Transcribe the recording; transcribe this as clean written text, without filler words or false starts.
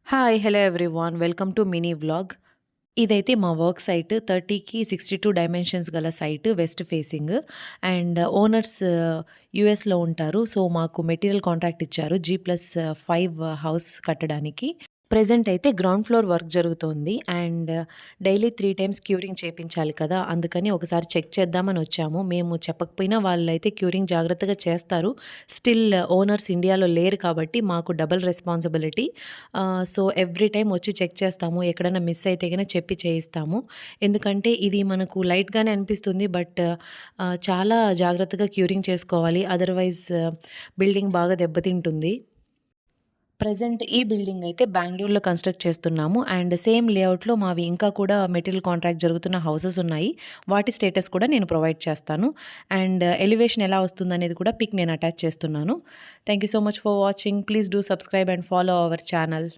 Hi! Hello everyone. Welcome to mini vlog. ఇదైతే మా work site 30కి 62 డైమెన్షన్స్ గల site west facing. And owners యూఎస్‌లో ఉంటారు. సో, మాకు మెటీరియల్ కాంట్రాక్ట్ ఇచ్చారు. G+5 హౌస్ కట్టడానికి. ప్రెజెంట్ అయితే గ్రౌండ్ ఫ్లోర్ వర్క్ జరుగుతోంది. అండ్ డైలీ 3 టైమ్స్ క్యూరింగ్ చేపించాలి కదా! అందుకని ఒకసారి చెక్ చేద్దామని వచ్చాము. మేము చెప్పకపోయినా వాళ్ళైతే క్యూరింగ్ జాగ్రత్తగా చేస్తారు. స్టిల్ ఓనర్స్ ఇండియాలో లేరు కాబట్టి మాకు double responsibility. So, every time వచ్చి చెక్ చేస్తాము. ఎక్కడైనా మిస్ అయితే గనక చెప్పి చేయిస్తాము. ఎందుకంటే ఇది మనకు లైట్‌గానే అనిపిస్తుంది. బట్ చాలా జాగ్రత్తగా క్యూరింగ్ చేసుకోవాలి. అదర్‌వైజ్ బిల్డింగ్ బాగా దెబ్బతింటుంది. ప్రెజెంట్ ఈ బిల్డింగ్ అయితే బెంగుళూరులో కన్‌స్ట్రక్ట్ చేస్తున్నాము. అండ్ సేమ్ లేఅవుట్‌లో మావి ఇంకా కూడా మెటీరియల్ కాంట్రాక్ట్ జరుగుతున్న హౌసెస్ ఉన్నాయి. వాటి స్టేటస్ కూడా నేను ప్రొవైడ్ చేస్తాను. అండ్ ఎలివేషన్ ఎలా వస్తుందనేది కూడా పిక్ నేను అటాచ్ చేస్తున్నాను. Thank you so much for watching. Please do subscribe and follow our channel.